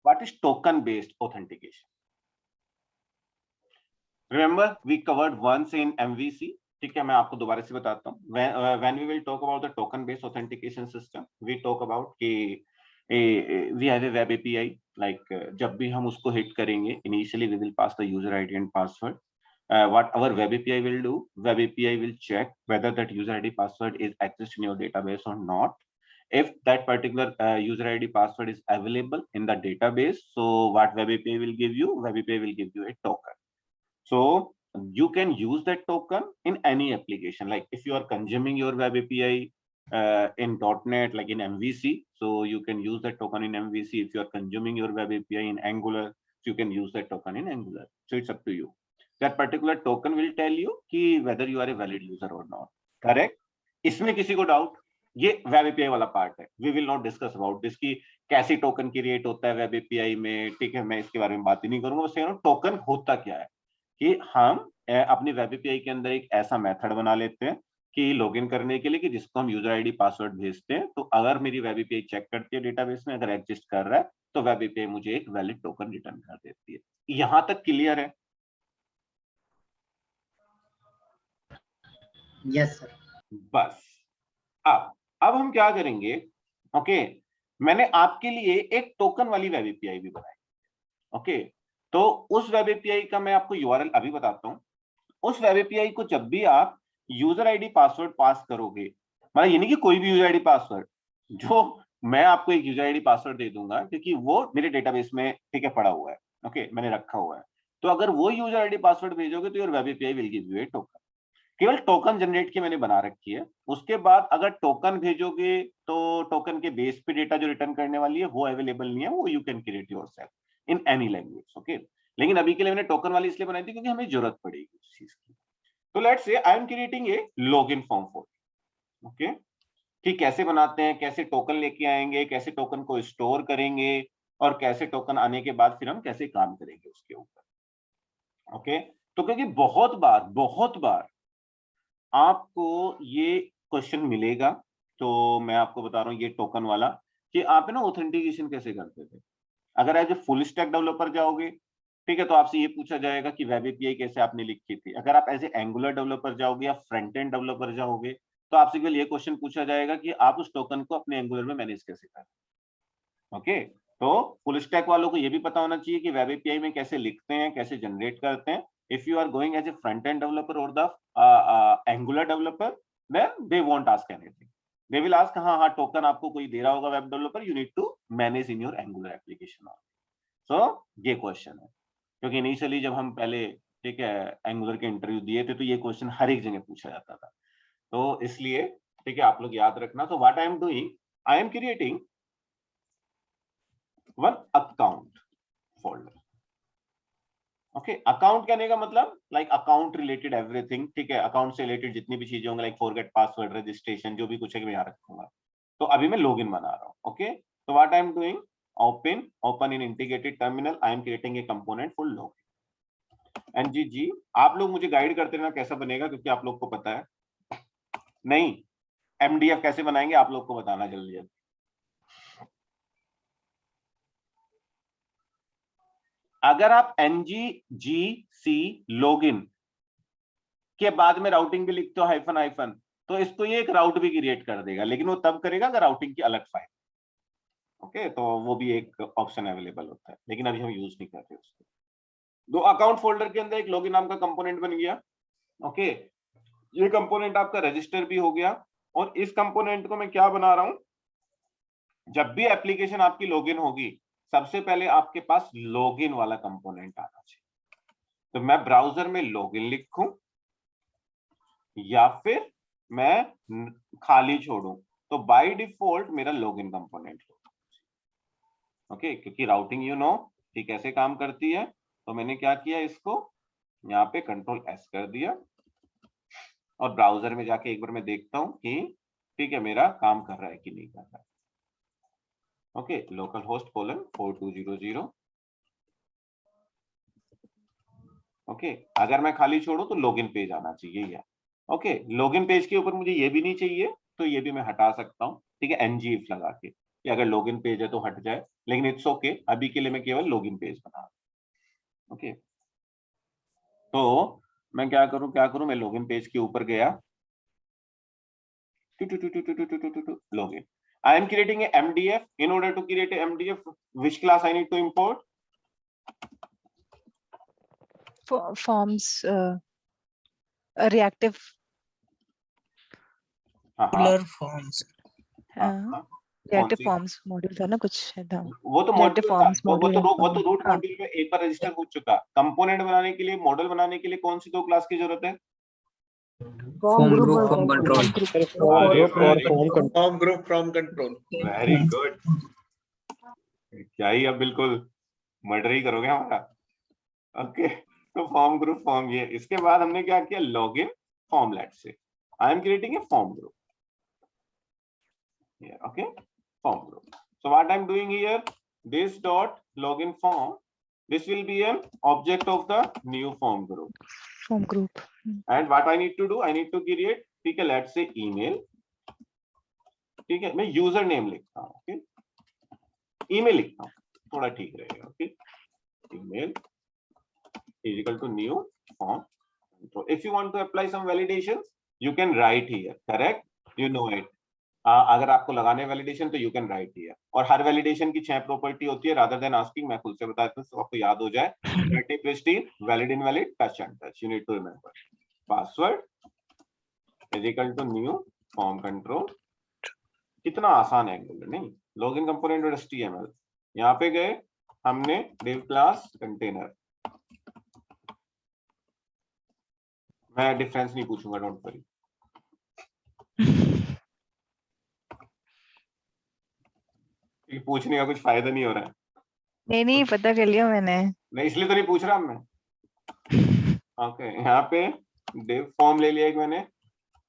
what is token based authentication? Remember we covered once in MVC. ठीक है, मैं आपको दोबारा से बताता हूँ. When we will talk about the token based authentication system, we talk about कि we have a web API. Like जब भी हम उसको hit करेंगे, initially we will pass the user ID and password. What our web API will do, web API will check whether that user ID password is exists in your database or not. If that particular user ID password is available in the database, so what web API will give you? Web API will give you a token. So you can use that token in any application. Like if you are consuming your web API in .NET, like in MVC, so you can use that token in MVC. If you are consuming your web API in Angular, so you can use that token in Angular. So it's up to you. That particular token will tell you कि whether you are a valid user or not. Correct? इसमें किसी को doubt? ये web API वाला part है. We will not discuss about this की कैसी token की रेट होता है वेब एपीआई में. ठीक है, मैं इसके बारे में बात ही नहीं करूंगा. बस टोकन होता क्या है कि हम अपनी वेब एपीआई के अंदर एक ऐसा मेथड बना लेते हैं कि लॉगिन करने के लिए कि जिसको हम यूजर आईडी पासवर्ड भेजते हैं. तो अगर मेरी वेब एपीआई चेक करती है डेटाबेस में, अगर एग्जिस्ट कर रहा है, तो वेब एपीआई मुझे एक वैलिड टोकन रिटर्न कर देती है. यहां तक क्लियर है? Yes sir. बस अब हम क्या करेंगे? ओके, मैंने आपके लिए एक टोकन वाली वेब एपीआई भी बनाई. ओके, तो उस वेब एपीआई का मैं आपको यूआरएल अभी बताता हूं. उस वेब एपीआई को जब भी आप यूजर आईडी पासवर्ड पास करोगे, मतलब ये नहीं कि कोई भी यूजर आईडी पासवर्ड, जो मैं आपको एक यूजर आईडी पासवर्ड दे दूंगा क्योंकि वो मेरे डेटाबेस में ठीक है पड़ा हुआ है. ओके, मैंने रखा हुआ है. तो अगर वो यूजर आईडी पासवर्ड भेजोगे तो your web API will give U A token. केवल टोकन जनरेट की मैंने बना रखी है. उसके बाद अगर टोकन भेजोगे तो टोकन के बेस पे डेटा जो रिटर्न करने वाली है वो अवेलेबल नहीं है. वो you can create yourself in any language. Okay, लेकिन अभी के लिए मैंने टोकन वाली इसलिए बनाई थी क्योंकि हमें जरूरत पड़ेगी उस चीज की. तो let's say I am creating A login form for. Okay, कि कैसे बनाते हैं, कैसे टोकन लेके आएंगे, कैसे टोकन को स्टोर करेंगे, और कैसे टोकन आने के बाद फिर हम कैसे काम करेंगे उसके ऊपर. ओके, तो क्योंकि बहुत बार आपको ये क्वेश्चन मिलेगा, तो मैं आपको बता रहा हूँ ये टोकन वाला कि आप ना ऑथेंटिकेशन कैसे करते थे. अगर as a full stack developer जाओगे, ठीक है, तो आपसे ये पूछा जाएगा कि वेब एपीआई कैसे आपने लिखी थी. अगर आप एज ए एंगुलर डेवलपर जाओगे या फ्रंट एंड डेवलपर जाओगे, तो आपसे केवल ये क्वेश्चन पूछा जाएगा कि आप उस टोकन को अपने एंगुलर में मैनेज कैसे करें. ओके, तो फुल स्टैक वालों को ये भी पता होना चाहिए कि वेब एपीआई में कैसे लिखते हैं, कैसे जनरेट करते हैं. If you are going as a front-end developer or the Angular developer, then they won't ask anything. They will ask, हाँ टोकन आपको कोई दे रहा होगा web developer, you need to manage in your Angular application. So ये question है, क्योंकि initially जब हम पहले ठीक है एंगुलर के इंटरव्यू दिए थे तो ये क्वेश्चन हर एक जगह पूछा जाता था. तो इसलिए ठीक है आप लोग याद रखना. तो what I am doing, I am creating one account folder. Okay, account कहने का मतलब लाइक अकाउंट रिलेटेड एवरीथिंग. ठीक है, अकाउंट से रिलेटेड जितनी भी चीजें होंगी, लाइक फॉरगेट पासवर्ड, रजिस्ट्रेशन, जो भी कुछ है मैं यहाँ रखूंगा. तो अभी मैं लॉगिन बना रहा हूँ. ओके, तो what I am doing, open in integrated terminal, I am creating a component for login. NG जी, आप लोग मुझे गाइड करते रहना कैसा बनेगा, क्योंकि आप लोग को पता है नहीं एमडीएफ कैसे बनाएंगे, आप लोग को बताना जल्दी जल्दी. अगर आप nggc लॉगिन के बाद में राउटिंग भी लिखते हो हाइफन हाइफन, तो इसको ये एक राउट भी क्रिएट कर देगा, लेकिन वो तब करेगा अगर राउटिंग की अलग फाइल. ओके, तो वो भी एक ऑप्शन अवेलेबल होता है, लेकिन अभी हम यूज नहीं कर रहे उसको. दो अकाउंट फोल्डर के अंदर एक लॉगिन नाम का कंपोनेंट बन गया. ओके, ये कंपोनेंट आपका रजिस्टर भी हो गया. और इस कंपोनेंट को मैं क्या बना रहा हूं, जब भी एप्लीकेशन आपकी लॉगिन होगी सबसे पहले आपके पास लॉगिन वाला कंपोनेंट आना चाहिए. तो मैं ब्राउजर में लॉगिन लिखूं या फिर मैं खाली छोड़ूं, तो बाय डिफॉल्ट मेरा लॉगिन कंपोनेंट होगा. ओके, क्योंकि राउटिंग यू नो ठीक कैसे काम करती है. तो मैंने क्या किया, इसको यहाँ पे कंट्रोल एस कर दिया और ब्राउजर में जाके एक बार मैं देखता हूं कि ठीक है मेरा काम कर रहा है कि नहीं कर रहा है. Okay, local host :4200. ओके, अगर मैं खाली छोड़ू तो लॉगिन पेज आना चाहिए या. ओके, लॉगिन पेज के ऊपर मुझे ये भी नहीं चाहिए, तो ये भी मैं हटा सकता हूं. ठीक है, ngif लगा के. कि अगर लॉगिन पेज है तो हट जाए, लेकिन इट्स ओके, अभी के लिए मैं केवल लॉगिन पेज बना रहा हूं। ओके, तो मैं क्या करूं, मैं लॉगिन पेज के ऊपर गया, login. I am creating a MDF. In order to create a MDF, which class I need to import? Forms, reactive. Forms. reactive forms module था ना कुछ था। वो तो reactive मॉड्यूल था, forms वो module तो रूट मॉड्यूल में एक बार रजिस्टर हो चुका। कंपोनेंट बनाने के लिए, मॉडल बनाने के लिए कौन सी दो क्लास की जरूरत है? Form group, form control. Form group, form control. Very good, क्या ही अब बिल्कुल मर्डर ही करोगे हमारा। ओके, तो फॉर्म ग्रुप फॉर्म, ये इसके बाद हमने क्या किया, लॉगिन फॉर्मलेट से आई am creating A form group. Okay, form group. So what I'm doing here, this dot login form, this will be an object of the new form group. Form group. And what I need to do, I need to create, ठीक है, let's say email, ठीक है, मैं user name लिखता हूँ, okay, email लिखता हूँ, थोड़ा ठीक रहेगा। Okay, email is equal to new form. So if you want to apply some validations, you can write here, correct? You know it. अगर आपको लगाने वैलिडेशन तो यू कैन राइट हियर, और हर वैलिडेशन की 6 प्रॉपर्टी होती है। रादर देन आस्किंग, मैं खुद से बता देता हूं तो आपको याद हो जाए। Multiplicity, valid invalid, touch and touch, you need to remember. Password is equal to new form control. कितना आसान है नहीं, लॉगिन कंपोनेंट और HTML। यहाँ पे गए हमने div क्लास कंटेनर, मैं डिफरेंस नहीं पूछूंगा, डोंट वरी। पूछने का कुछ फायदा नहीं हो रहा है। नहीं पता कर लिया मैंने। नहीं, इसलिए तो नहीं पूछ रहा मैं। ओके, यहाँ पे div फॉर्म ले लिया एक मैंने,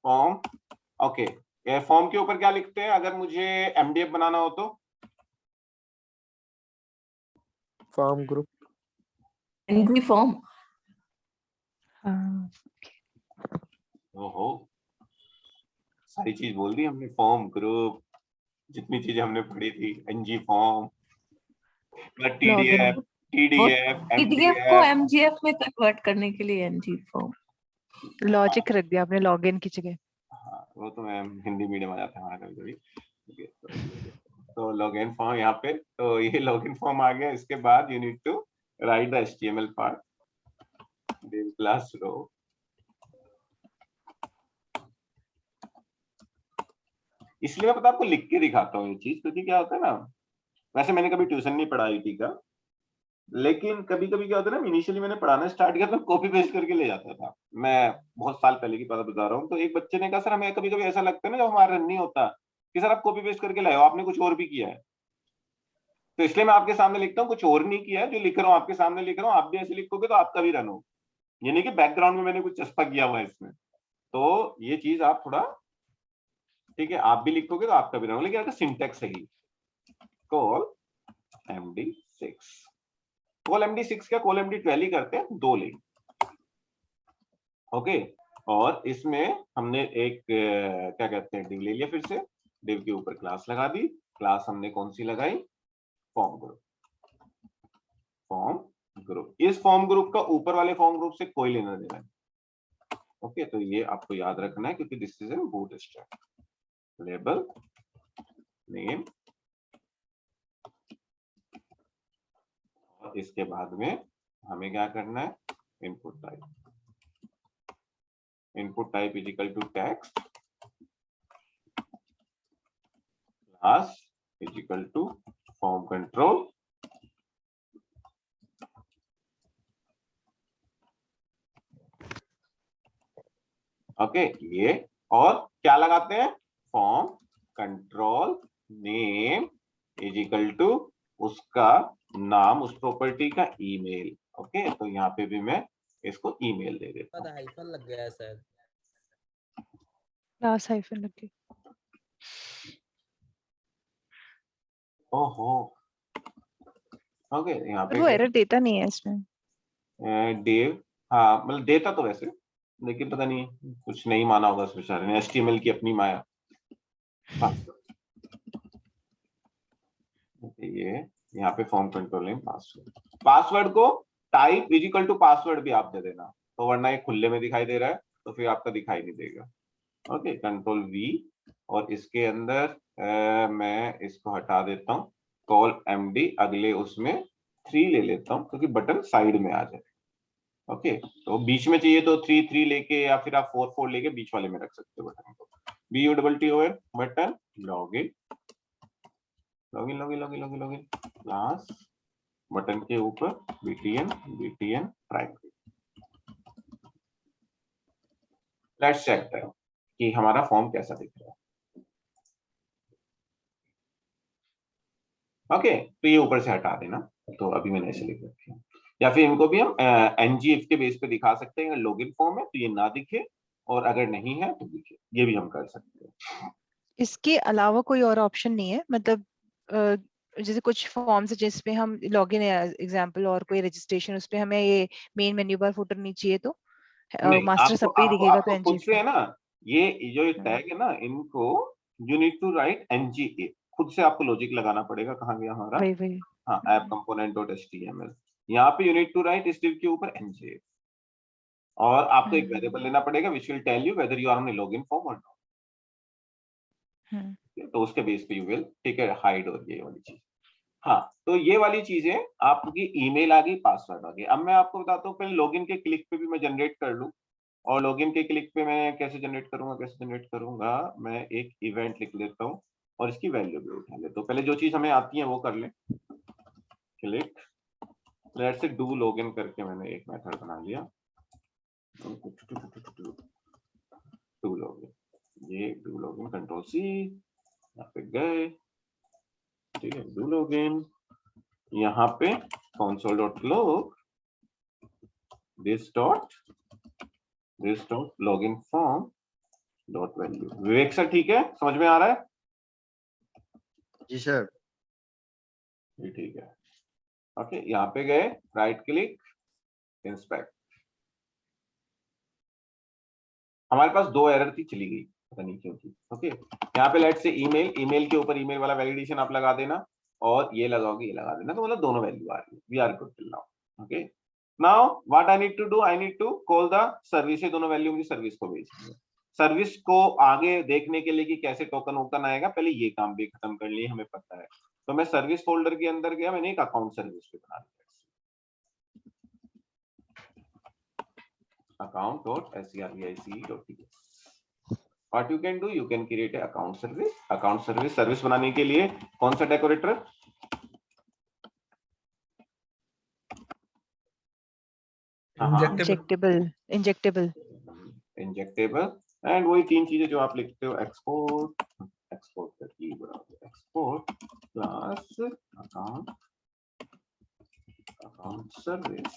फॉर्म। ओके, ये फॉर्म के ऊपर क्या लिखते हैं अगर मुझे MDF बनाना हो तो? Form group. NG form. ओहो, सारी चीज बोल दी हमने, फॉर्म ग्रुप, जितनी चीजें हमने पढ़ी थी, NG फॉर्म, TDF, PDF को MGF में कन्वर्ट करने के लिए NG फॉर्म। लॉजिक रख दिया आपने लॉगिन की जगह। हाँ, वो तो मैं हिंदी मीडियम आ जाता है हमारा कभी-कभी। तो लॉगिन फॉर्म यहाँ पे, तो ये लॉगिन फॉर्म आ गया। इसके बाद you need to write the HTML part, div class row, इसलिए मैं पता आपको लिख के दिखाता हूँ ये चीज, क्योंकि क्या होता है ना, वैसे मैंने कभी ट्यूशन नहीं पढ़ा IT का, लेकिन कभी कभी क्या होता है ना, इनिशियली मैंने पढ़ाना स्टार्ट किया तो कॉपी पेस्ट करके ले जाता था। मैं बहुत साल पहले की बात बता रहा हूँ। तो एक बच्चे ने कहा, सर हमें कभी कभी ऐसा लगता है ना जब हमारा रन नहीं होता, कि सर आप कॉपी पेस्ट करके लाए हो, आपने कुछ और भी किया है। तो इसलिए मैं आपके सामने लिखता हूँ, कुछ और नहीं किया है, जो लिख रहा हूँ आपके सामने लिख रहा हूँ, आप भी ऐसे लिखोगे तो आपका भी रन हो। ये नहीं कि बैकग्राउंड में मैंने कुछ चस्पा किया हुआ है इसमें। तो ये चीज आप थोड़ा, ठीक है, आप भी लिखोगे तो आपका भी रन हो, लेकिन अगर सिंटेक्स सही, कॉल MD6, कॉल MD6 क्या, कॉल MD12 ही करते हैं, 2 लिंक। ओके, और इसमें हमने एक क्या कहते हैं, डिव ले लिया, फिर से डिव के ऊपर क्लास लगा दी। क्लास हमने कौन सी लगाई, फॉर्म ग्रुप। फॉर्म ग्रुप, इस फॉर्म ग्रुप का ऊपर वाले फॉर्म ग्रुप से कोई लेना देना नहीं। ओके, तो ये आपको याद रखना है, क्योंकि this is an Bootstrap. Label, name, और इसके बाद में हमें क्या करना है, input type. Input type is equal to text, class is equal to form control, okay, ये, और क्या लगाते हैं, form control name is equal to उसका नाम, उस प्रॉपर्टी का ईमेल। ओके, तो यहाँ पे भी मैं इसको ईमेल दे देता हूँ। हाइफन लग गया है शायद। क्लास हाइफन लग गया। ओहो, ओके, यहाँ पे वो एरर देता नहीं है इसमें। डेव, हाँ मतलब देता तो वैसे, लेकिन पता नहीं कुछ नहीं माना होगा उस बेचारे ने, HTML की अपनी माया। ये यहाँ पे फॉर्म कंट्रोल नेम पासवर्ड को type is equal to password भी आप दे देना, तो वरना ये खुले में दिखाई दे रहा है तो फिर आपका दिखाई नहीं देगा। ओके, कंट्रोल वी, और इसके अंदर मैं इसको हटा देता हूँ, कॉल एमडी, अगले उसमें 3 ले लेता हूँ क्योंकि बटन साइड में आ जाए। ओके, तो बीच में चाहिए तो 3 लेके या फिर आप 4 लेके बीच वाले में रख सकते हो बटन को। BUTTON button login, login login login login login class, button के ऊपर BTN primary. Let's check that कि हमारा फॉर्म कैसा दिख रहा है। ओके, तो ये ऊपर से हटा देना, तो अभी मैंने ऐसे लिख रखे हैं, या फिर इनको भी हम NGF के बेस पे दिखा सकते हैं। अगर लॉगिन फॉर्म है तो ये ना दिखे, और अगर नहीं है तो दिखे, ये भी हम कर सकते हैं। इसके अलावा कोई और ऑप्शन नहीं है, मतलब जैसे कुछ फॉर्म्स है जिसपे हम लॉगिन है एग्जांपल, और कोई रजिस्ट्रेशन, उसपे हमें ये मेन मेन्यू बार फुटर नहीं चाहिए तो नहीं, मास्टर सब पे ही दिखेगा तो खुद एनजीएफ से है ना, ये जो में। टैग है ना, इनको you need to write NGA, खुद से आपको लॉजिक लगाना पड़ेगा। कहाँ गया हमारा, वही वही हाँ, ऐप कंपोनेंट डॉट HTML, यहाँ पे यू नीड टू राइट इस div के ऊपर NGA, और आपको एक वेरिएबल लेना पड़ेगा which will tell you whether you are on a login form और नॉट। तो उसके बेस पे यू विल, ठीक है, हाइड और ये वाली चीज। हाँ, तो ये वाली चीजें आपकी ईमेल आ गई, पासवर्ड आ गई। अब मैं आपको बताता हूँ, पहले लॉगिन के क्लिक पे भी मैं जनरेट कर लूँ, और लॉगिन के क्लिक पे मैं कैसे जनरेट करूंगा, मैं एक इवेंट लिख लेता हूँ और इसकी वैल्यू भी उठा लेता हूँ। पहले जो चीज हमें आती है वो कर ले, click, let's say do login करके मैंने एक मेथड बना लिया, डू लॉगिन, ये डू लॉगिन, कंट्रोल C, यहाँ पे गए, ठीक है, डू लॉगिन, यहाँ पे console.log this dot login form dot value। Vivek sir, ठीक है, समझ में आ रहा है? जी सर। ये ठीक है। ओके, यहाँ पे गए, राइट क्लिक, इंस्पेक्ट, हमारे पास 2 एरर थी, चली गई, पता नहीं क्यों थी। ओके, यहाँ पे लेट्स से ईमेल के ऊपर ईमेल वाला वैलिडेशन आप लगा देना, और ये लगाओगे, ये लगा देना, तो मतलब दोनों वैल्यू आ रही है। We are good till now. Okay, now what I need to do, I need to call the service, दोनों वैल्यू मुझे सर्विस को भेजनी है। सर्विस को आगे देखने के लिए कि कैसे टोकन वोकन आएगा, पहले ये काम भी खत्म कर लिए, हमें पता है। तो मैं सर्विस फोल्डर के अंदर गया, मैंने एक अकाउंट सर्विस पे बना दिया, account.service.ts। What you can do, you can create a account service बनाने के लिए कौन सा डेकोरेटर, इंजेक्टेबल एंड वही 3 चीजें जो आप लिखते हो, export class account service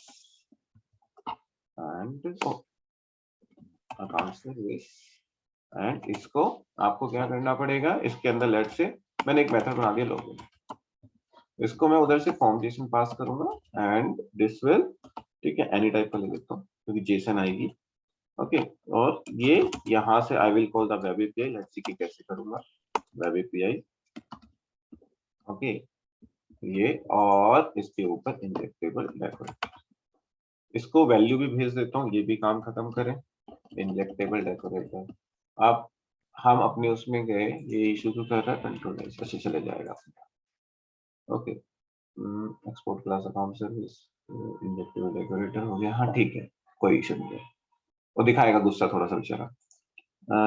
and इसको आपको क्या करना पड़ेगा, इसके अंदर लेट से मैंने एक मेथड बना दिया लॉगिन, इसको मैं उधर से फॉर्म जेसन पास करूंगा एंड दिस विल, ठीक है, एनी टाइप का ले लेता हूँ क्योंकि जेसन आएगी। ओके, और ये यहाँ से I will call the web API, let's see कि कैसे करूंगा वेब एपीआई। ओके, ये, और इसके ऊपर इंजेक्टेबल डेकोरेटर, इसको वैल्यू भी भेज देता हूँ, ये भी काम खत्म करें, इंजेक्टेबल डेकोरेटर। अब हम अपने उसमें गए, ये इशू क्यों कर रहा है, कंट्रोल ऐसे चले जाएगा। Okay, export class account service, injectable decorator हो गया, हाँ ठीक है, कोई इशू नहीं है, वो दिखाएगा गुस्सा थोड़ा सा बेचारा।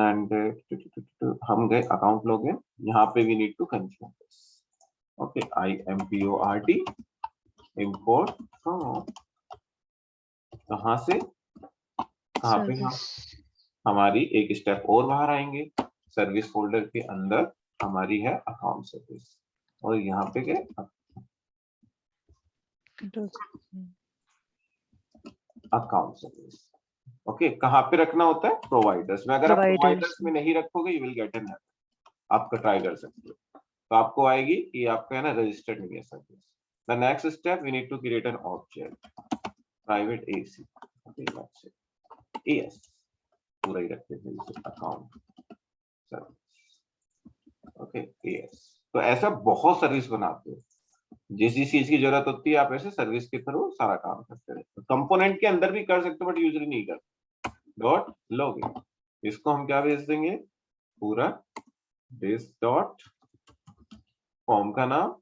एंड हम गए अकाउंट लॉगिन, यहाँ पे we need to confirm this. Okay, IMPORT import from, कहाँ से, कहाँ पे, हमारी एक स्टेप और बाहर आएंगे, सर्विस फोल्डर के अंदर हमारी है अकाउंट सर्विस, और यहाँ पे गए अकाउंट सर्विस। ओके, कहाँ पे रखना होता है, प्रोवाइडर्स में। अगर आप प्रोवाइडर्स में नहीं रखोगे, you will get an error, आपका ट्राई कर सकते हो, तो आपको आएगी कि आपका है ना रजिस्टर्ड नहीं है service. The next step, we need to create an object, private AC, okay, let's say AS पूरा ही रखते हैं, अकाउंट सर्विस, ओके, AS। तो ऐसा बहुत सर्विस बनाते हो, जिस जिस चीज की जरूरत होती है आप ऐसे सर्विस के थ्रू सारा काम करते रहते हो। कंपोनेंट के अंदर भी कर सकते हो बट यूजली नहीं करते। डॉट लॉगिन, इसको हम क्या भेज देंगे, पूरा दिस डॉट फॉर्म का नाम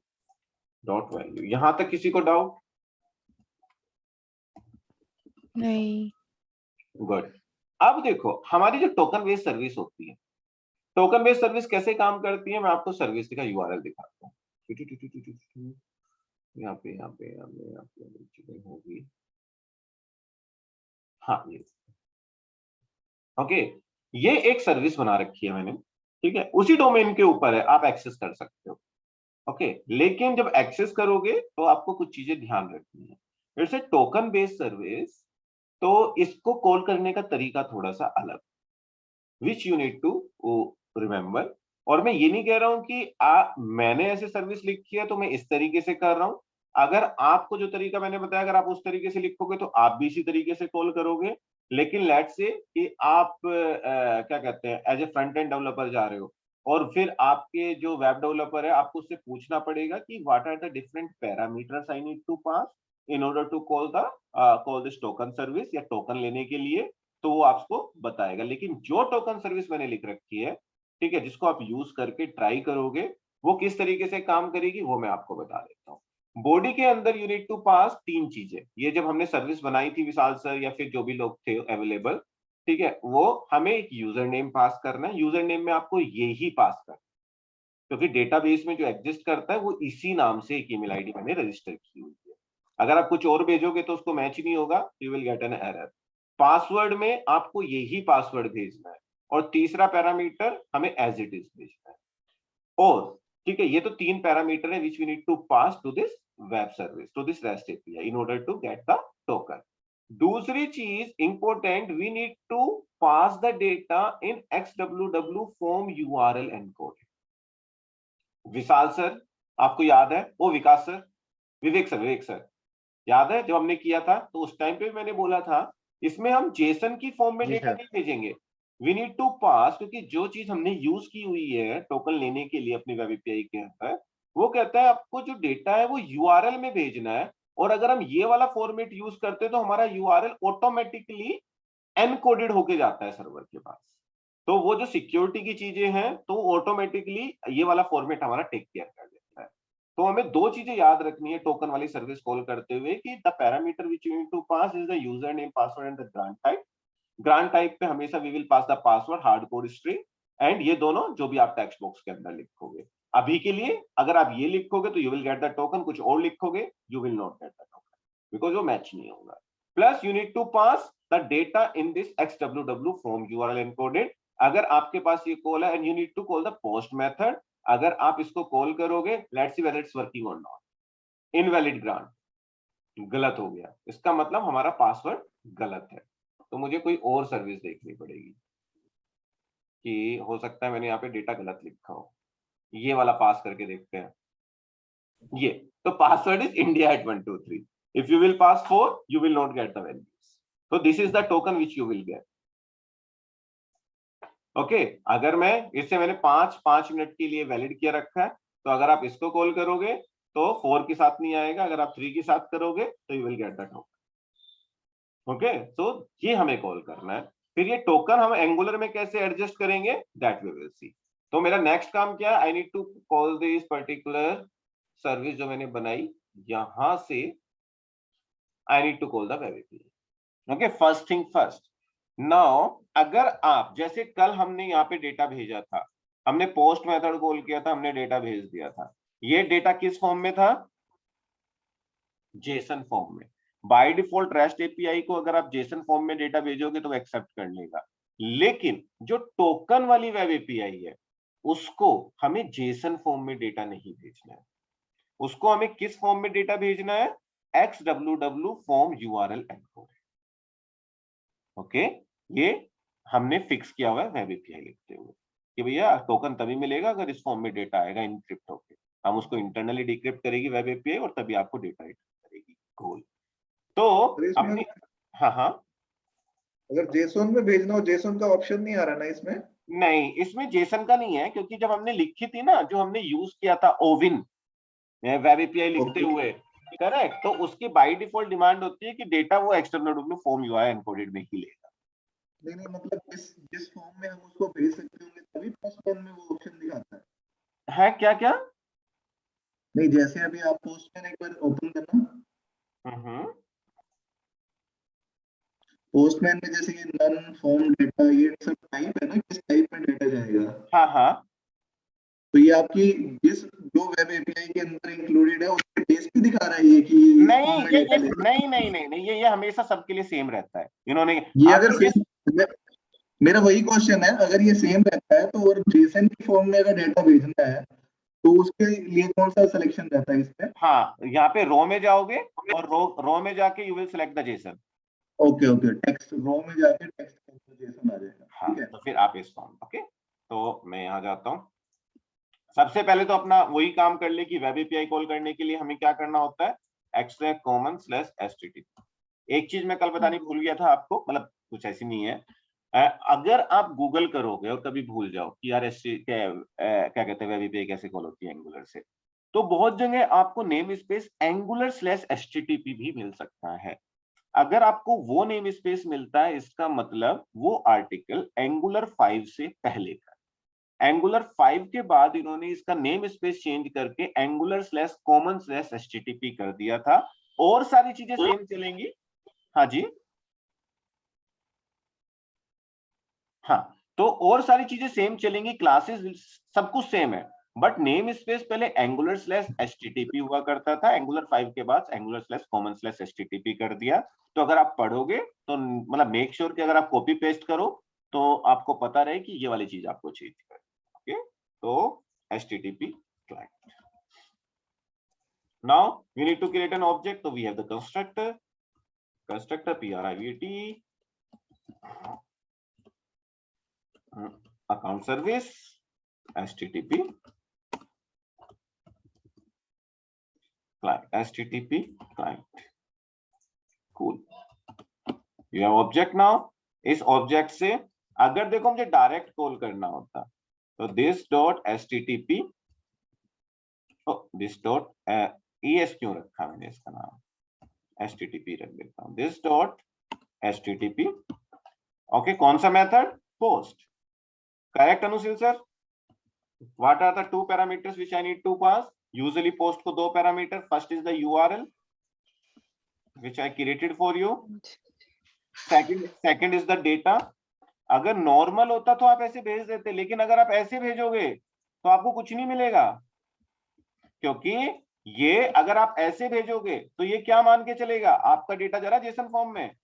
डॉट वैल्यू। यहां तक किसी को डाउट? नहीं। गुड। अब देखो हमारी जो टोकन बेस्ड सर्विस होती है, टोकन बेस्ड सर्विस कैसे काम करती है, मैं आपको सर्विस का यूआरएल दिखाता हूँ। यहाँ पे चीजें होगी। हाँ ये ओके, ये एक सर्विस बना रखी है मैंने, ठीक है, उसी डोमेन के ऊपर है, आप एक्सेस कर सकते हो। ओके, लेकिन जब एक्सेस करोगे तो आपको कुछ चीजें ध्यान रखनी है। जैसे टोकन बेस्ड सर्विस, तो इसको कॉल करने का तरीका थोड़ा सा अलग, which you need to remember. और मैं ये नहीं कह रहा हूं कि मैंने ऐसे सर्विस लिखी है तो मैं इस तरीके से कर रहा हूं। अगर आपको जो तरीका मैंने बताया अगर आप उस तरीके से लिखोगे तो आप भी इसी तरीके से कॉल करोगे। लेकिन लेट्स से कि आप क्या कहते हैं as a front end developer जा रहे हो और फिर आपके जो वेब डेवलपर है आपको उससे पूछना पड़ेगा कि what are the different parameters I need to pass in order to call this token service, या टोकन लेने के लिए, तो वो आपको बताएगा। लेकिन जो टोकन सर्विस मैंने लिख रखी है, ठीक है, जिसको आप यूज करके ट्राई करोगे, वो किस तरीके से काम करेगी वो मैं आपको बता देता हूँ। बॉडी के अंदर यू नीड टू पास 3 चीजें। ये जब हमने सर्विस बनाई थी विशाल सर या फिर जो भी लोग थे अवेलेबल, ठीक है, वो हमें एक यूजर नेम पास करना है। यूजर नेम में आपको ये ही पास करना है क्योंकि डेटाबेस में जो एग्जिस्ट करता है वो इसी नाम से एक ईमेल आईडी मैंने रजिस्टर की हुई है। अगर आप कुछ और भेजोगे तो उसको मैच नहीं होगा, you will get an error. Password में आपको यही पासवर्ड भेजना है और तीसरा पैरामीटर हमें एज इट इज भेजना है। और ठीक है, ये तो 3 पैरामीटर है which we need to pass to this web service, to this REST API in order to get the token. दूसरी चीज important, we need to pass the data in XWW form URL encoded. Vishal sir आपको याद है, वो विकास sir, विवेक sir याद है जब हमने किया था तो उस टाइम पे मैंने बोला था इसमें हम जेसन की फॉर्म में जी डेटा सर। नहीं भेजेंगे, वी नीड टू पास, क्योंकि जो चीज हमने यूज की हुई है टोकन लेने के लिए अपनी वेब एपीआई के अंदर, वो कहता है आपको जो डेटा है वो यूआरएल में भेजना है। और अगर हम ये वाला फॉर्मेट यूज करते हैं तो हमारा यूआरएल ऑटोमेटिकली एनकोडेड होके जाता है सर्वर के पास। तो वो जो सिक्योरिटी की चीजें हैं तो ऑटोमेटिकली ये वाला फॉर्मेट हमारा टेक केयर कर लेता है। तो हमें 2 चीजें याद रखनी है टोकन वाली सर्विस कॉल करते हुए कि the parameter which you need to pass is the user name, password and the grant type. Grant type पे हमेशा we will pass the password, hard code string, and ये दोनों जो भी आप टेक्स्ट बॉक्स के अंदर लिखोगे। अभी के लिए अगर आप ये लिखोगे तो you will get the token, कुछ और लिखोगे you will not get the token because वो मैच नहीं होगा। Plus you need to pass the data in this XWW form URL encoded. अगर आपके पास ये कॉल है and you need to call the post method, अगर आप इसको कॉल करोगे, let's see whether it's working और नॉट, इनवैलिड ग्रांट, गलत हो गया, इसका मतलब हमारा पासवर्ड गलत है, तो मुझे कोई और सर्विस देखनी पड़ेगी कि हो सकता है मैंने यहाँ पे डेटा गलत लिखा हो। ये वाला पास करके देखते हैं, ये तो password is India@123। If you will pass 4 you will not get the values, तो this is the token which you will get. Okay, अगर मैं इससे मैंने 5 मिनट के लिए वैलिड किया रखा है, तो अगर आप इसको कॉल करोगे तो 4 के साथ नहीं आएगा, अगर आप 3 के साथ करोगे तो you will get the token. Okay, तो ये हमें कॉल करना है। फिर ये टोकन हम एंगुलर में कैसे एडजस्ट करेंगे दैट वी विल सी। तो मेरा नेक्स्ट काम क्या है, I need to call this particular service जो मैंने बनाई, यहां से I need to call the web API. Okay, first thing first, now अगर आप जैसे कल हमने यहाँ पे डेटा भेजा था, हमने पोस्ट मेथड कॉल किया था, हमने डेटा भेज दिया था, ये डेटा किस फॉर्म में था, जेसन फॉर्म में। बाय डिफॉल्ट रेस्ट एपीआई को अगर आप जेसन फॉर्म में डेटा भेजोगे तो एक्सेप्ट कर लेगा, लेकिन जो टोकन वाली वेब एपीआई है उसको हमें जेसन फॉर्म में डेटा नहीं भेजना है, उसको हमें किस फॉर्म में डेटा भेजना है, XWW form URL encoded. Okay, ये हमने फिक्स किया हुआ है वेब एपीआई लिखते हुए कि भैया टोकन तभी मिलेगा अगर इस फॉर्म में डेटा आएगा इनक्रिप्ट होके, हम उसको इंटरनली डिक्रिप्ट करेगी वेब एपीआई और तभी आपको डेटा रिटर्न करेगी। गोल तो अपनी, हाँ अगर जेसोन में भेजना हो, जेसोन का ऑप्शन नहीं आ रहा ना इसमें? नहीं, इसमें जेसन का नहीं है क्योंकि जब हमने लिखी थी ना, जो हमने यूज किया था ओविन, वेब एपीआई लिखते Okay. हुए, करेक्ट। तो उसकी बाय डिफॉल्ट डिमांड होती है कि डेटा वो एक्सटर्नल फॉर्म यूआई एनकोडेड में ही लेगा। नहीं मतलब जिस फॉर्म में हम उसको भेज सकते होंगे तभी पोस्टमैन में वो ऑप्शन दिखाता है। क्या क्या? नहीं, जैसे अभी आप पोस्टमैन एक बार ओपन करना, पोस्टमैन में जैसे ये नन फॉर्म डेटा ये सब टाइप है ना, किस टाइप में डेटा जाएगा। हाँ हाँ, तो ये आपकी जिस जो वेब एपीआई के अंदर इंक्लूडेड है उसके बेस पे दिखा रहा है ये कि इस नहीं फॉर्म में ये डेटा ले। नहीं, ये हमेशा सबके लिए सेम रहता है। इन्होंने ये अगर आपके सेम, मेरा वही क्वेश्चन है, अगर ये सेम रहता है तो और जेसन की फॉर्म में अगर डेटा भेजना है तो उसके लिए कौन सा सिलेक्शन रहता है इसमें। हाँ, यहाँ पे रो में जाओगे और रो में जाके you will select the JSON. Okay text row में जाके टेक्स्ट जेसन आ जाएगा। हाँ, ठीक है, तो फिर आप इस फॉर्म, ओके। तो मैं यहाँ जाता हूँ। सबसे पहले तो अपना वही काम कर ले कि वेब एपीआई कॉल करने के लिए हमें क्या करना होता है, extract common / http। एक चीज मैं कल बतानी भूल गया था आपको, मतलब कुछ ऐसी नहीं है। अगर आप गूगल करोगे और कभी भूल जाओ कि यार क्या कहते हैं वेब एपीआई कैसे कॉल होती है एंगुलर से, तो बहुत जगह आपको नेम स्पेस एंगुलर / http भी मिल सकता है। अगर आपको वो नेम स्पेस मिलता है, इसका मतलब वो आर्टिकल एंगुलर 5 से पहले का। एंगुलर 5 के बाद इन्होंने इसका नेम स्पेस चेंज करके एंगुलर /common / http कर दिया था। और सारी चीजें सेम चलेंगी। हाँ जी, हाँ, तो और सारी चीजें सेम चलेंगी, क्लासेस सब कुछ सेम है, बट नेम स्पेस पहले एंगुलर /http हुआ करता था, एंगुलर 5 के बाद एंगुलर /common / http कर दिया। तो अगर आप पढ़ोगे तो मतलब मेक श्योर कि अगर आप कॉपी पेस्ट करो तो आपको पता रहे कि ये वाली चीज आपको चाहिए थी। ओके, तो http client। Now we need to create an object, so we have the constructor private account service http client cool। you have object now। इस ऑब्जेक्ट से अगर देखो मुझे डायरेक्ट कॉल करना होता तो this dot http, this dot es क्यों रखा मैंने इसका नाम, http रख देता हूं, this dot http। ओके, कौन सा method, post, correct Anusheel sir. What are the 2 parameters which I need to pass. Usually post को 2 parameter, first is the URL which I created for you, second is the data. अगर normal होता तो आप ऐसे भेज देते, लेकिन अगर आप ऐसे भेजोगे तो आपको कुछ नहीं मिलेगा, क्योंकि ये अगर आप ऐसे भेजोगे तो ये क्या मान के चलेगा, आपका डेटा जरा जेसन फॉर्म में,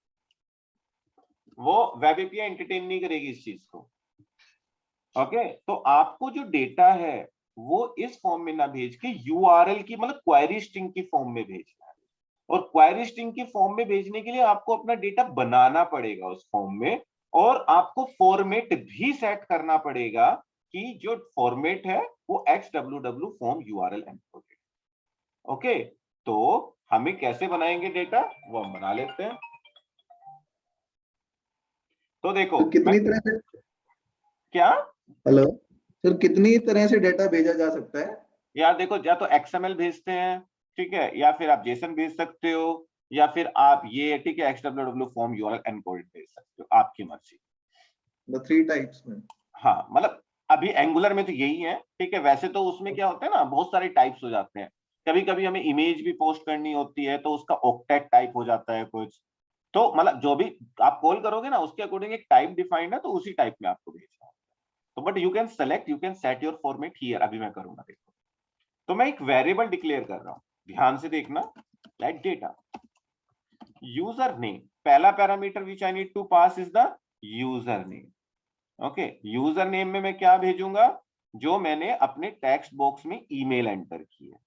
वो वेब एपीआई एंटरटेन नहीं करेगी इस चीज को। ओके, तो आपको जो डेटा है वो इस फॉर्म में ना भेज के यूआरएल की मतलब क्वेरी स्ट्रिंग की फॉर्म में भेजना है। और क्वेरी स्ट्रिंग की फॉर्म में भेजने के लिए आपको अपना डेटा बनाना पड़ेगा उस फॉर्म में, और आपको फॉर्मेट भी सेट करना पड़ेगा कि जो फॉर्मेट है वो XWW form URL encoded. Okay, तो हमें कैसे बनाएंगे डेटा वो हम बना लेते हैं। तो देखो तो कितनी तरह से, क्या, हेलो सर, कितनी तरह से डेटा भेजा जा सकता है। यार देखो, या तो XML भेजते हैं, ठीक है, या फिर आप जेसन भेज सकते हो, या फिर आप ये, ठीक है, XWW फॉर्म यूआरएल एनकोडेड भेज सकते हो, आपकी मर्जी। द 3 टाइप्स में। हाँ, मतलब अभी एंगुलर में तो यही है, ठीक है। वैसे तो उसमें क्या होता है ना, बहुत सारे टाइप्स हो जाते हैं। कभी कभी हमें इमेज भी पोस्ट करनी होती है तो उसका ऑक्टेट टाइप हो जाता है कुछ। तो मतलब जो भी आप कॉल करोगे ना उसके अकॉर्डिंग एक टाइप डिफाइंड है, तो उसी टाइप में आपको भेजना है। तो but you can select, you can set your format here. अभी मैं करूंगा, देखो, तो मैं एक वेरिएबल डिक्लेयर कर रहा हूं, ध्यान से देखना। लेट डेटा यूजर नेम, पहला parameter which I need to pass is the user name. Okay, user name में मैं क्या भेजूंगा, जो मैंने अपने टेक्स्ट बॉक्स में ईमेल एंटर की है,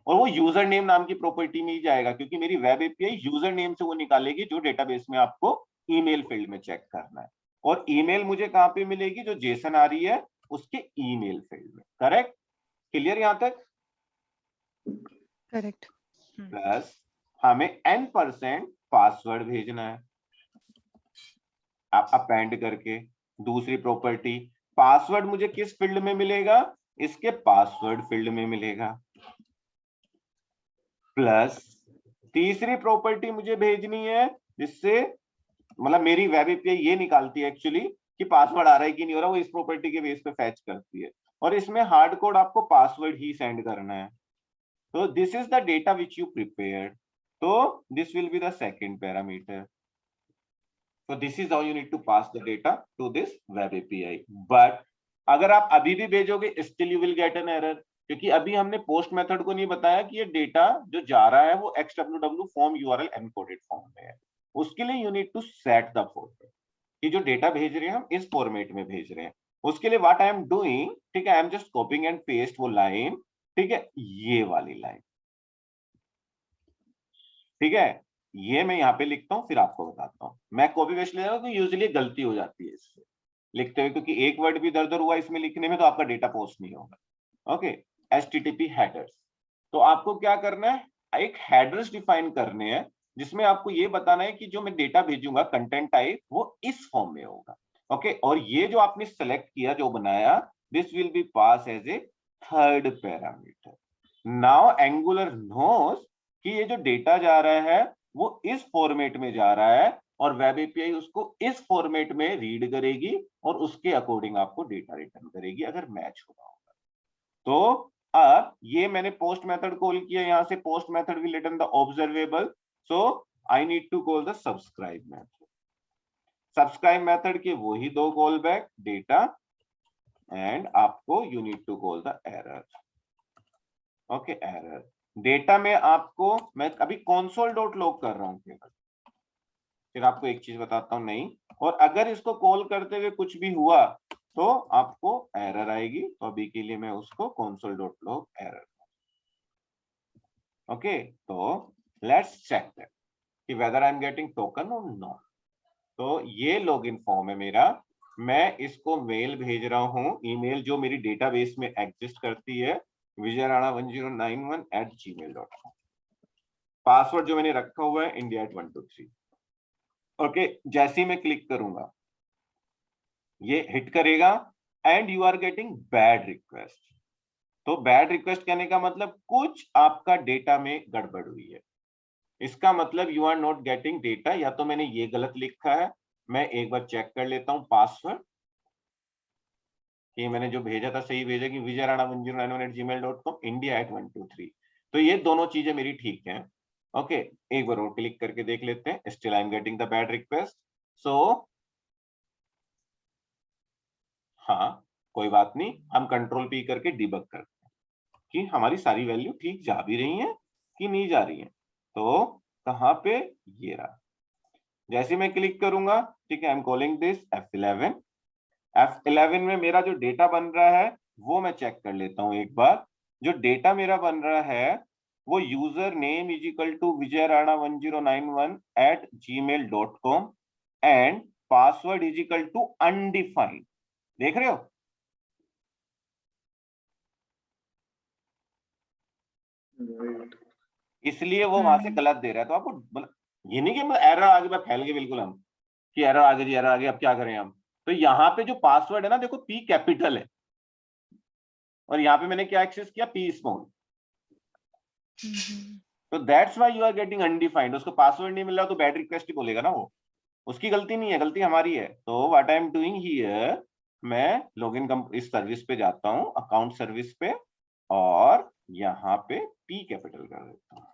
और वो यूजर नेम नाम की प्रॉपर्टी में ही जाएगा, क्योंकि मेरी वेब एपीआई यूजर नेम से वो निकालेगी जो डेटाबेस में आपको ईमेल फील्ड में चेक करना है। और ईमेल मुझे कहां पे मिलेगी, जो जेसन आ रही है उसके ईमेल फील्ड में। करेक्ट, क्लियर यहां तक? करेक्ट। प्लस हमें n% पासवर्ड भेजना है, आप अपेंड करके। दूसरी प्रॉपर्टी, पासवर्ड मुझे किस फील्ड में मिलेगा, इसके पासवर्ड फील्ड में मिलेगा। प्लस तीसरी प्रॉपर्टी मुझे भेजनी है जिससे मतलब मेरी वेब एपीआई ये निकालती है एक्चुअली कि पासवर्ड आ रहा है कि नहीं हो रहा, वो इस प्रॉपर्टी के बेस पे फैच करती है और इसमें हार्ड कोड आपको पासवर्ड ही सेंड करना है। तो this is the data which you prepared, तो this will be the second parameter. So this is how you need to pass the data to this web API. But अगर आप अभी भी भेजोगे still you will get an error, क्योंकि अभी हमने post method को नहीं बताया कि ये डेटा जो जा रहा है वो XWW form URL encoded form में है। उसके लिए you need to set the format कि जो डेटा भेज रहे हैं हम इस फॉर्मेट में भेज रहे हैं। उसके लिए what I am doing, ठीक है, I am just copying and paste वो लाइन, ठीक है, ये वाली लाइन, ठीक है, ये मैं यहाँ पे लिखता हूँ फिर आपको बताता हूँ। मैं कॉपी पेस्ट ले रहा हूँ तो यूजुअली गलती हो जाती है इससे लिखते हुए, क्योंकि एक वर्ड भी इधर उधर हुआ इसमें लिखने में तो आपका डेटा पोस्ट नहीं होगा। ओके, HTTP हेडर्स, तो आपको क्या करना है, एक हेडर्स डिफाइन करने हैं जिसमें आपको ये बताना है कि जो मैं डेटा भेजूंगा कंटेंट टाइप वो इस फॉर्म में होगा। ओके, और ये जो आपने सेलेक्ट किया जो बनाया, this will be pass as a third parameter. Now Angular knows कि ये जो डेटा जा रहा है वो इस फॉर्मेट में जा रहा है और वेब एपीआई उसको इस फॉर्मेट में रीड करेगी और उसके अकॉर्डिंग आपको डेटा रिटर्न करेगी अगर मैच हो रहा होगा। तो अब ये मैंने पोस्ट मेथड कॉल किया, यहां से post method will return the observable, so I need to call the subscribe method. Subscribe method के वही दो कॉल बैक डेटा एंड आपको you need to call the error. Okay, error data में आपको मैं अभी console डॉट लॉग कर रहा हूं केवल, फिर आपको एक चीज बताता हूं नहीं, और अगर इसको कॉल करते हुए कुछ भी हुआ तो आपको एरर आएगी। तो अभी के लिए मैं उसको console dot log error. Okay, तो लेट्स चेक दैट कि whether I am getting token और नॉट। तो ये लॉगिन फॉर्म है मेरा, मैं इसको मेल भेज रहा हूं, ईमेल जो मेरी डेटाबेस में एग्जिस्ट करती है vijayarana1091@gmail.com। पासवर्ड जो मैंने रखा हुआ है India@123। ओके, जैसे ही मैं क्लिक करूंगा ये हिट करेगा and you are getting bad request. तो बैड रिक्वेस्ट कहने का मतलब कुछ आपका डेटा में गड़बड़ हुई है, इसका मतलब you are not getting data, या तो मैंने ये गलत लिखा है। मैं एक बार चेक कर लेता हूं पासवर्ड कि मैंने जो भेजा था सही भेजा कि vijayarana1091@gmail.com India@123। तो ये दोनों चीजें मेरी ठीक हैं। ओके, एक बार और क्लिक करके देख लेते हैं, still I am getting the bad request. So हाँ, कोई बात नहीं, हम कंट्रोल पी करके डिबग करते हैं कि हमारी सारी वैल्यू ठीक जा भी रही हैं कि नहीं जा रही हैं। तो कहाँ पे, ये रहा। जैसे मैं क्लिक करूंगा, ठीक है, I am calling this F11। F11 में मेरा जो डेटा बन रहा है वो मैं चेक कर लेता हूं एक बार। जो डेटा मेरा बन रहा है वो user name is equal to vijayarana1091@gmail.com and password is equal to undefined. देख रहे हो, इसलिए वो वहां से गलत दे रहा है। तो आपको ये नहीं कि एरर आगे मैं फैल गए बिल्कुल हम कि एरर आगे जी, एरर आगे, अब क्या करें हम। तो यहाँ पे जो पासवर्ड है ना, देखो P कैपिटल है और यहाँ पे मैंने क्या एक्सेस किया, P स्मॉल। तो that's why you are getting undefined. उसको पासवर्ड नहीं मिल रहा तो बैड रिक्वेस्ट ही बोलेगा ना, वो उसकी गलती नहीं है, गलती हमारी है। तो what I am doing here, मैं लॉगिन इस सर्विस पे जाता हूँ, अकाउंट सर्विस पे, और यहाँ पे P कैपिटल कर देता हूँ।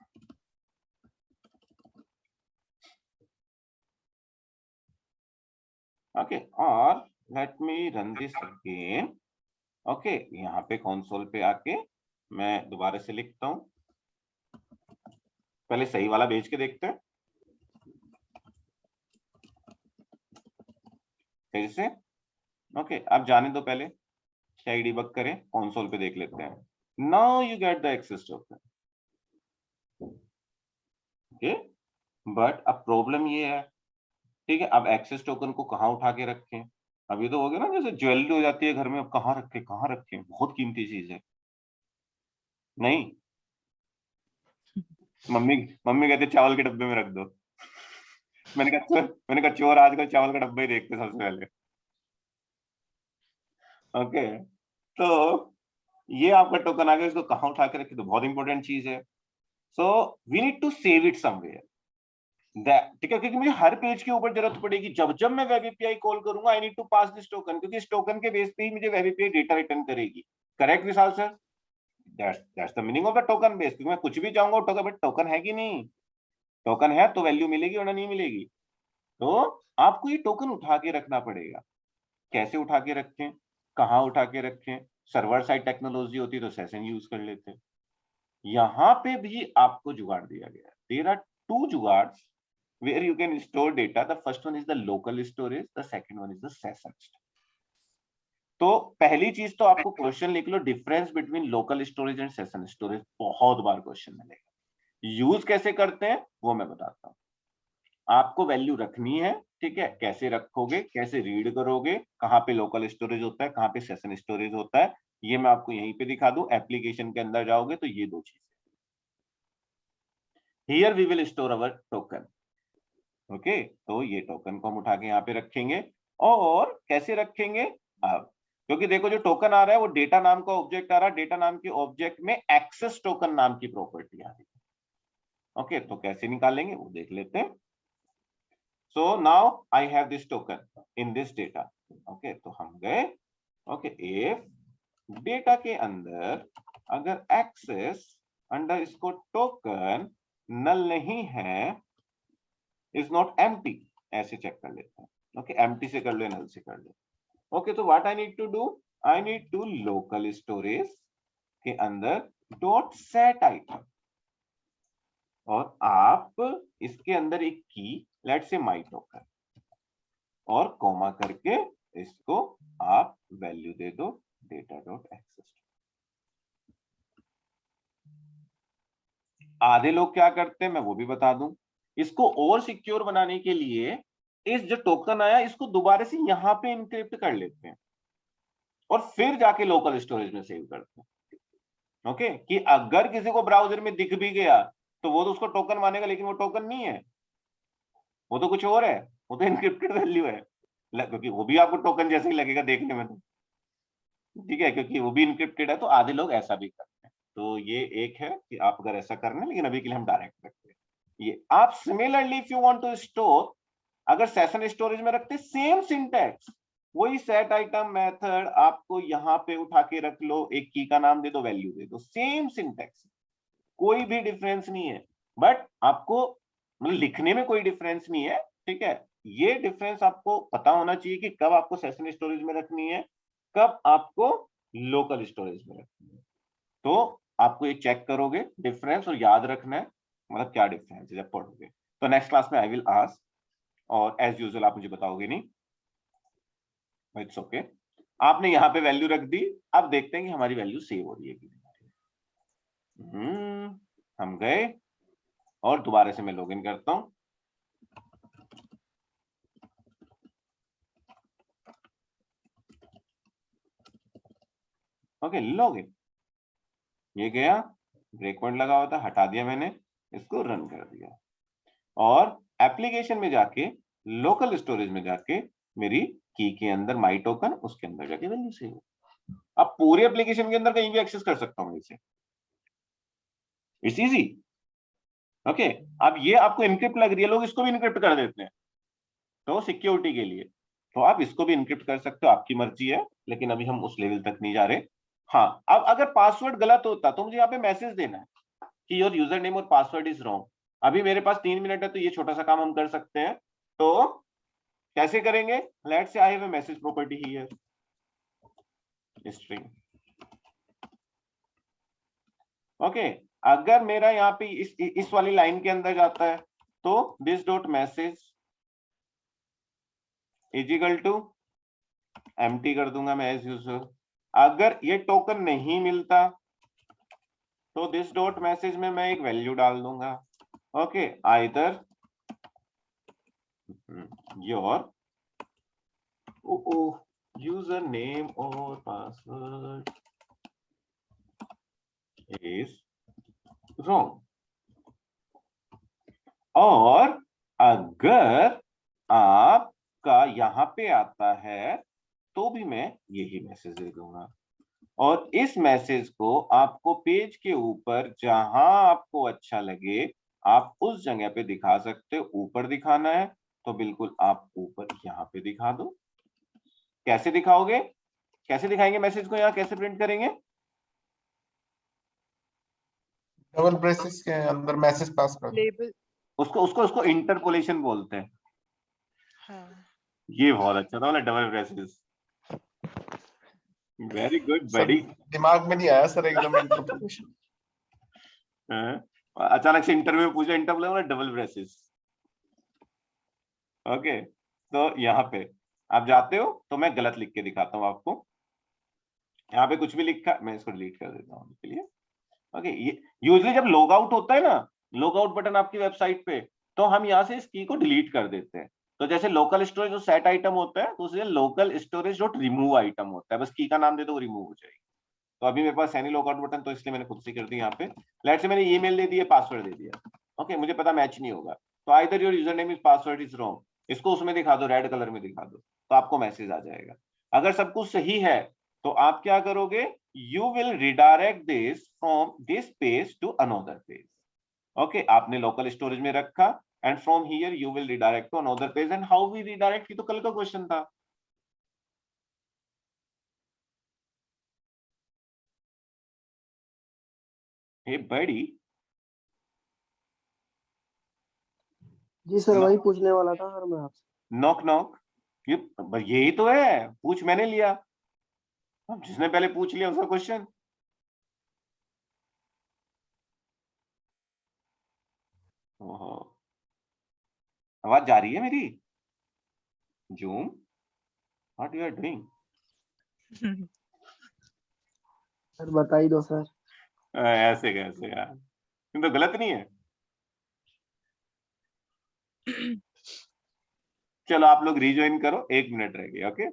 ओके, और let me run this again. Okay, यहाँ पे कंसोल पे आके मैं दोबारा से लिखता हूँ, पहले सही वाला भेज के देखते हैं फिर से। ओके, अब जाने दो, पहले क्या डिबग करें, कंसोल पे देख लेते हैं। Now you get the access token. Okay, but अब प्रॉब्लम ये है, ठीक है, अब एक्सेस टोकन को कहाँ उठा के रखें। अब ये तो हो गया ना, जैसे ज्वेलरी हो जाती है घर में, अब कहाँ रखें, कहाँ रखें, बहुत कीमती चीज है। नहीं, मम्मी कहते चावल के डब्बे में रख दो। मैंने कहा चोर आजकल चावल का डब्बा ही देखते सबसे पहले। ओके, तो ये आपका टोकन आ गया, इसको कहाँ उठा के रखें, तो बहुत इंपॉर्टेंट चीज है। So we need to save it somewhere, ठीक है, क्योंकि मुझे हर पेज के ऊपर जरूरत पड़ेगी। जब जब मैं वेब एपीआई कॉल करूंगा I need to pass this token, क्योंकि इस टोकन के बेस पे ही मुझे वेब एपीआई डेटा रिटर्न करेगी। Correct Vishal sir? That's the meaning of the token base. क्योंकि मैं कुछ भी चाहूंगा टोकन, बट टोकन है कि नहीं, टोकन है तो वैल्यू मिलेगी वरना नहीं मिलेगी। तो आपको ये टोकन उठा के रखना पड़ेगा। कैसे उठा के रखें, कहाँ उठा के रखें? सर्वर साइड टेक्नोलॉजी होती तो सेशन यूज कर लेते। यहाँ पे भी आपको जुगाड़ दिया गया है। There are two jugaads where you can store data. The first one is the local storage, the second one is the session storage. तो पहली चीज तो आपको क्वेश्चन लिख लो, difference between local storage and session storage. बहुत बार क्वेश्चन मिलेगा। यूज कैसे करते हैं वो मैं बताता हूँ। आपको वैल्यू रखनी है, ठीक है, कैसे रखोगे, कैसे रीड करोगे, कहाँ पे लोकल स्टोरेज होता है, कहाँ पे सेशन स्टोरेज होता है, ये मैं आपको यहीं पे दिखा दूं। एप्लीकेशन के अंदर जाओगे तो ये दो चीजें, here we will store our token. Okay, तो ये टोकन को हम उठा के यहाँ पे रखेंगे। और कैसे रखेंगे? अब क्योंकि देखो जो टोकन आ रहा है वो डेटा नाम का ऑब्जेक्ट आ रहा है, डेटा नाम के ऑब्जेक्ट में एक्सेस टोकन नाम की प्रॉपर्टी आ रही है। ओके, तो कैसे निकालेंगे वो देख लेते हैं। So now I have this token in this data. Okay, तो हम गए, ओके, इफ डेटा के अंदर अगर एक्सेस अंडर इसको टोकन नल नहीं है, इज नॉट एम्प्टी, ऐसे चेक कर लेते हैं। ओके, एम्प्टी से कर लो, नल से कर लो। ओके, तो what I need to do, I need to local storage के अंदर डॉट सेट आइटम, और आप इसके अंदर एक की, लेट्स से माई टोकन, और कॉमा करके इसको आप वैल्यू दे दो डेटा डॉट एक्सेस। आधे लोग क्या करते हैं मैं वो भी बता दूं। इसको और सिक्योर बनाने के लिए इस जो टोकन आया इसको दोबारा से यहां पे इनक्रिप्ट कर लेते हैं और फिर जाके लोकल स्टोरेज में सेव करते हैं। ओके, कि अगर किसी को ब्राउजर में दिख भी गया तो वो तो उसको टोकन मानेगा, लेकिन वो टोकन नहीं है, वो तो कुछ और है, वो तो इनक्रिप्टेड वैल्यू है, क्योंकि वो भी आपको टोकन जैसे ही लगेगा देखने में, तो ठीक है, क्योंकि वो भी इनक्रिप्टेड है। तो आधे लोग ऐसा भी करते हैं। तो ये एक है कि आप अगर ऐसा करना है, लेकिन अभी के लिए हम डायरेक्ट रखते हैं ये। आप similarly if you want to store, अगर सेशन स्टोरेज में रखते, सेम सिंटैक्स, वही सेट आइटम मेथड आपको यहाँ पे उठा के रख लो, एक की का नाम दे दो, वैल्यू दे दो, सेम सिंटैक्स, कोई भी डिफरेंस नहीं है। बट आपको मतलब लिखने में कोई डिफरेंस नहीं है, ठीक है। ये डिफरेंस आपको पता होना चाहिए कि कब आपको सेशन स्टोरेज में रखनी है, कब आपको लोकल स्टोरेज में रखनी है। तो आपको ये चेक करोगे डिफरेंस और याद रखना है मतलब क्या डिफरेंस है जब पढ़ोगे। तो नेक्स्ट क्लास में आई विल आस्क, और एज यूजुअल आप मुझे बताओगे नहीं, इट्स ओके। आपने यहाँ पे वैल्यू रख दी, अब देखते हैं कि हमारी वैल्यू सेव हो रही है कि नहीं। हम गए और दोबारा से मैं लॉगिन करता हूं। ओके, लॉगिन, ये गया, ब्रेक पॉइंट लगा हुआ था, हटा दिया मैंने, इसको रन कर दिया, और एप्लीकेशन में जाके लोकल स्टोरेज में जाके मेरी की के अंदर माई टोकन, उसके अंदर जाके वैल्यू सेव। अब पूरे एप्लीकेशन के अंदर कहीं भी एक्सेस कर सकता हूं इसे, इट्स इजी। ओके, अब ये आपको इनक्रिप्ट लग रही है, लोग इसको भी इनक्रिप्ट कर देते हैं तो सिक्योरिटी के लिए, तो आप इसको भी इनक्रिप्ट कर सकते हो, आपकी मर्जी है, लेकिन अभी हम उस लेवल तक नहीं जा रहे। हाँ, अब अगर पासवर्ड गलत होता तो मुझे यहाँ पे मैसेज देना है कि योर यूजर नेम और पासवर्ड इज रॉन्ग। अभी मेरे पास 3 मिनट है तो ये छोटा सा काम हम कर सकते हैं। तो कैसे करेंगे, let's say I have a message property here, string. Okay, अगर मेरा यहाँ पे इस वाली लाइन के अंदर जाता है तो this dot message is equal to empty कर दूंगा मैं एज यूजुअल। अगर ये टोकन नहीं मिलता तो दिस डॉट मैसेज में मैं एक वैल्यू डाल दूंगा। Okay, either your user name और पासवर्ड इज रॉन्ग, और अगर आपका यहां पे आता है तो भी मैं यही मैसेज दे दूंगा। और इस मैसेज को आपको पेज के ऊपर जहां आपको अच्छा लगे आप उस जगह पे दिखा सकते हो। ऊपर दिखाना है तो बिल्कुल आप ऊपर यहाँ पे दिखा दो। कैसे दिखाओगे, कैसे दिखाएंगे मैसेज को, यहाँ कैसे प्रिंट करेंगे? डबल ब्रेसेस के अंदर मैसेज पास कर दो। लेबल। उसको उसको उसको इंटरपोलेशन बोलते हैं। हाँ। ये बहुत अच्छा था, double braces. Very good sir buddy. दिमाग में नहीं आया सर एकदम इंटरप्रिटेशन। अचानक से इंटरव्यू में पूछा इंटरपोलेशन डबल ब्रेसेस। ओके, तो यहाँ पे आप जाते हो तो मैं गलत लिख के दिखाता हूँ आपको। यहाँ पे कुछ भी लिखा, मैं इसको डिलीट कर देता हूँ इसके लिए। ओके, ये यूजुअली जब लॉग आउट होता है ना, लॉग आउट बटन आपकी वेबसाइट पे, तो हम यहाँ से इस की को डिलीट कर देते हैं। तो जैसे लोकल स्टोरेज जो सेट आइटम होता है, तो उसे local storage dot remove item होता है, बस की का नाम दे दो वो रिमूव हो जाएगी। तो अभी मेरे पास है नहीं लॉग आउट बटन, तो इसलिए मैंने खुद से कर दी। यहाँ पे लेट्स से मैंने ईमेल दे दिया, पासवर्ड दे दिया। ओके, मुझे पता मैच नहीं होगा, तो either your user name is password is wrong, इसको उसमें दिखा दो, रेड कलर में दिखा दो, तो आपको मैसेज आ जाएगा। अगर सब कुछ सही है तो आप क्या करोगे, you will redirect this from this page to another page. Okay, आपने लोकल स्टोरेज में रखा and from here you will redirect to another page. And how we redirect, ये तो कल का क्वेश्चन था। हे बड़ी, जी सर वही पूछने वाला था सर मैं आपसे। नॉक नॉक, यही तो है, पूछ मैंने लिया, अब जिसने पहले पूछ लिया उसका क्वेश्चन। ओहो, आवाज जा रही है मेरी? Zoom, what you are doing? Sir बता ही दो सर। ऐसे कैसे यार, तुम तो गलत नहीं है। चलो आप लोग रिज्वाइन करो, 1 मिनट रह गए। ओके।